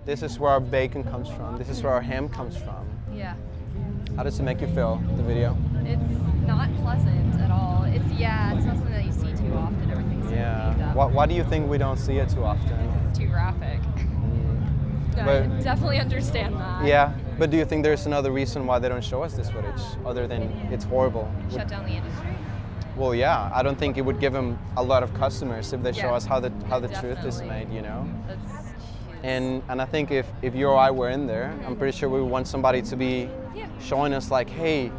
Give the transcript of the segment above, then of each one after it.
This is where our bacon comes from. This is where our ham comes from. Yeah. How does it make you feel, the video? It's not pleasant at all. It's not something that you see too often. Everything's so cleaned up. Why do you think we don't see it too often? It's too graphic. I definitely understand that. Yeah, but do you think there's another reason why they don't show us this footage, other than it's horrible? Shut down the industry. Well, yeah, I don't think it would give them a lot of customers if they show us how the truth is made, you know? That's And I think if you or I were in there, I'm pretty sure we would want somebody to be showing us like, hey,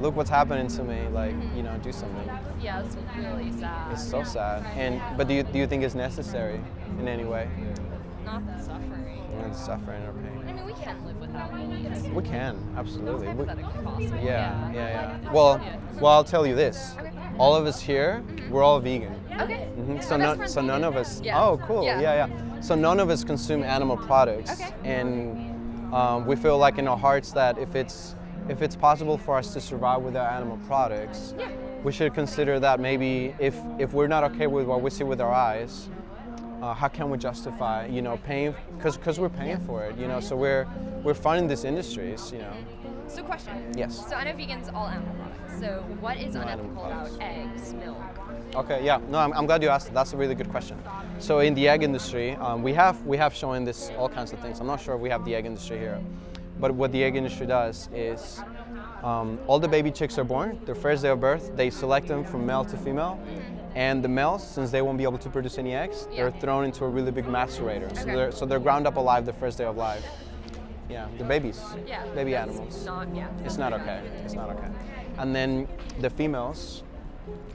look what's happening to me, like, you know, do something. Yeah, it's really sad. It's so sad. But do you think it's necessary in any way? Not the suffering. The suffering or pain. I mean, we can live without meat. We can, absolutely. It's hypothetically possible. Yeah. Well, I'll tell you this. Okay. All of us here, we're all vegan. Okay. So none of us. Yeah. Oh, cool. Yeah. So none of us consume animal products. Okay. And we feel like in our hearts that if it's possible for us to survive without animal products, we should consider that maybe if we're not okay with what we see with our eyes, how can we justify, you know, paying, because we're paying for it, you know, so we're funding these industries, you know. So question. Yes. So I know vegans all animal products. So what is unethical about eggs, milk? Okay, yeah, no, I'm glad you asked. That's a really good question. So in the egg industry, we have shown this all kinds of things. I'm not sure if we have the egg industry here, but what the egg industry does is all the baby chicks are born. Their first day of birth, they select them from male to female. And the males, since they won't be able to produce any eggs, they're thrown into a really big macerator. Okay. So they're ground up alive the first day of life. Yeah, the babies, baby that's animals. It's not okay. It's not okay. And then the females,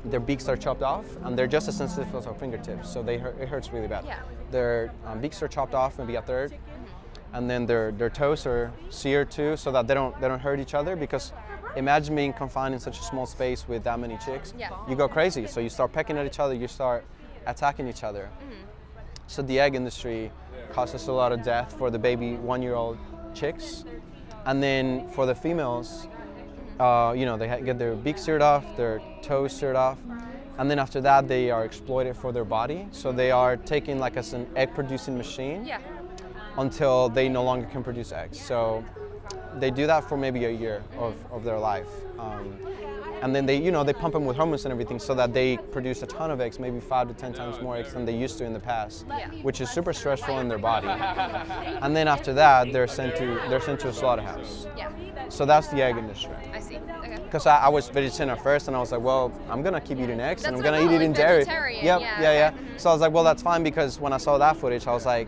their beaks are chopped off, and they're just as sensitive as our fingertips, so it hurts really bad. Yeah. Their beaks are chopped off, maybe a third, and then their toes are seared too, so that they don't hurt each other. Because imagine being confined in such a small space with that many chicks. Yeah. You go crazy. So you start pecking at each other. You start attacking each other. So the egg industry causes a lot of death for the baby 1-year-old chicks, and then for the females, you know, they get their beaks sheared off, their toes sheared off, and then after that they are exploited for their body. So they are taken like as an egg producing machine until they no longer can produce eggs. So they do that for maybe a year of their life. And then they pump them with hormones and everything so that they produce a ton of eggs, maybe 5 to 10 times more eggs than they used to in the past, which is super stressful in their body. And then after that, they're sent to a slaughterhouse. Yeah. So that's the egg industry. I see. Okay. Because I was vegetarian at first, and I was like, well, I'm gonna keep eating eggs, and I'm That's gonna eat what I it in thought, dairy. vegetarian, Yep, yeah. So I was like, well, that's fine, because when I saw that footage, I was like,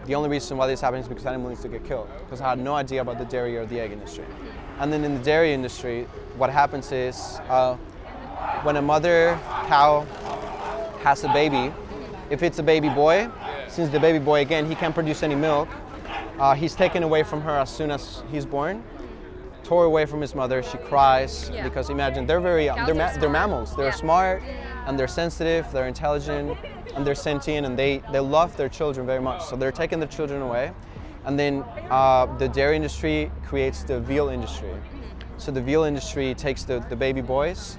the only reason why this happens is because animals need to get killed. Because I had no idea about the dairy or the egg industry. And then in the dairy industry, what happens is when a mother cow has a baby, if it's a baby boy, since the baby boy, again, he can't produce any milk, he's taken away from her as soon as he's born, tore away from his mother. She cries because imagine they're they're mammals. They're smart and they're sensitive. They're intelligent and they're sentient, and they love their children very much. So they're taking their children away, and then the dairy industry creates the veal industry. So the veal industry takes the baby boys,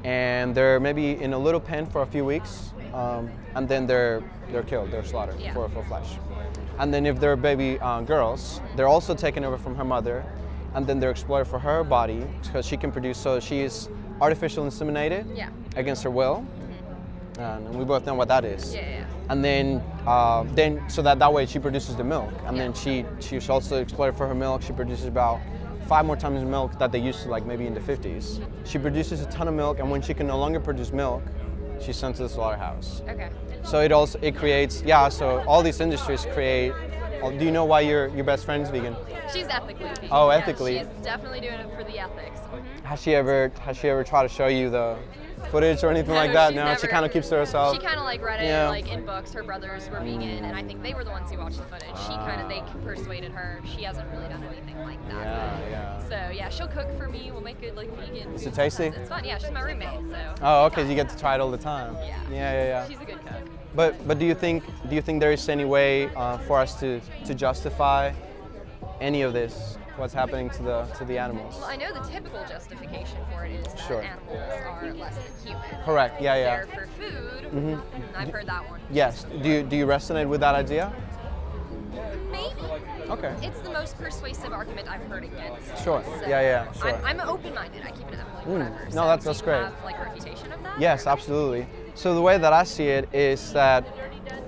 and they're maybe in a little pen for a few weeks, and then they're killed. They're slaughtered for flesh. And then if they're baby girls, they're also taken over from her mother, and then they're exploited for her body because she can produce. So she is artificially inseminated against her will, and we both know what that is. And then so that way she produces the milk, and then she's also exploited for her milk. She produces about 5 more times the milk that they used to, like maybe in the 50s. She produces a ton of milk, and when she can no longer produce milk, she's sent to the slaughterhouse. Okay. So it creates, so all these industries create. Do you know why your best friend's vegan? She's ethically vegan. Oh, ethically. Yeah, she's definitely doing it for the ethics. Has she ever tried to show you the footage or anything like that? No, she kind of keeps to herself. She kind of like read it like in books. Her brothers were vegan, and I think they were the ones who watched the footage. They persuaded her. She hasn't really done anything like that. So yeah, she'll cook for me. We'll make good like vegan. Is it tasty? It's fun. Yeah, she's my roommate. So. Oh, okay. You get to try it all the time. Yeah. She's a good cook. But do you think there is any way for us to justify any of this? What's happening to the animals? Well, I know the typical justification for it is that animals are less than human. Correct. Yeah. They're for food. I've heard that one. Yes. Do you resonate with that idea? Maybe. Okay. It's the most persuasive argument I've heard against. Sure. So Yeah, sure. I'm open-minded. I keep it at that point. Whatever. No, So that's do great. you have like a reputation of that? Yes, absolutely. So the way that I see it is that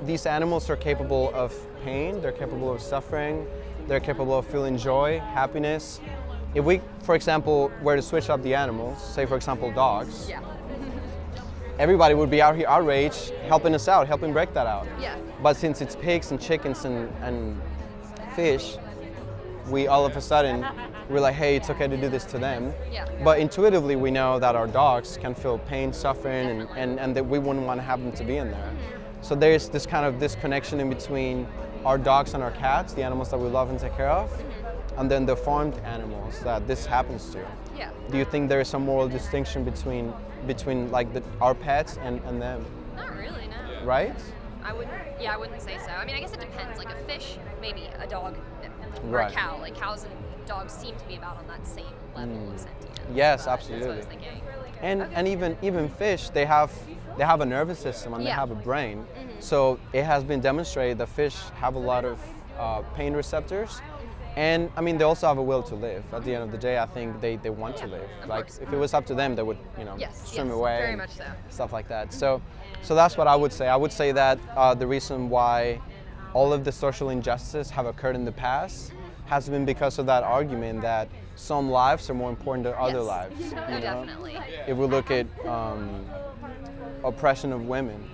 these animals are capable of pain, they're capable of suffering, they're capable of feeling joy, happiness. If we, for example, were to switch up the animals, say for example dogs, Yeah. everybody would be out here outraged, helping us out, helping break that out. Yeah. But since it's pigs and chickens and fish, we all of a sudden, we're like, hey, it's okay to do this to them. Yeah. But intuitively, we know that our dogs can feel pain, suffering, and that we wouldn't want to have them to be in there. So there's this kind of this connection in between our dogs and our cats, the animals that we love and take care of, and then the farmed animals that this happens to. Yeah. Do you think there is some moral distinction between like our pets and them? Not really, no. Right? I wouldn't say so. I mean, I guess it depends. Like a fish, maybe a dog, or Right. a cow. Like cows and dogs seem to be about on that same level of sentience. Yes, but absolutely. That's what I was thinking. And even fish, they have a nervous system and they Yeah. have a brain. So it has been demonstrated that fish have a lot of pain receptors. And I mean, they also have a will to live. At the end of the day, I think they want to live. of Like course. if it was up to them, they would, Yes, swim yes, away. very and much so. Stuff like that. So that's what I would say. I would say that the reason why all of the social injustices have occurred in the past has been because of that argument that some lives are more important than other Yes. lives. No, you know? definitely. If we look at oppression of women,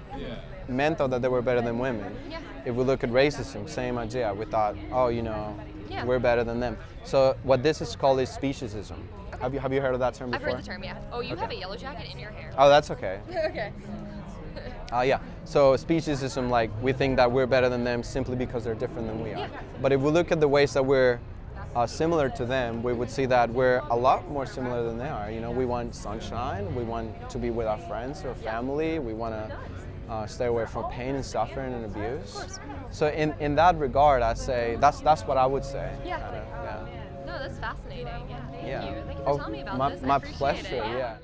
men thought that they were better than women. Yeah. If we look at racism, same idea. We thought, oh, Yeah. we're better than them. So what this is called is speciesism. Have you heard of that term I've before? heard the term, yeah. Oh, you have a yellow jacket in your hair. Oh, that's okay. Okay. Yeah. So speciesism, like we think that we're better than them simply because they're different than we are. Yeah. But if we look at the ways that we're similar to them, we would see that we're a lot more similar than they are. We want sunshine. We want to be with our friends or family. We want to stay away from pain and suffering and abuse. Of course. So in that regard, I say that's what I would say. Yeah. Kinda, yeah. No, that's fascinating. Yeah. Thank Yeah. you. Thank you for telling me about this. I My appreciate pleasure. it. Yeah.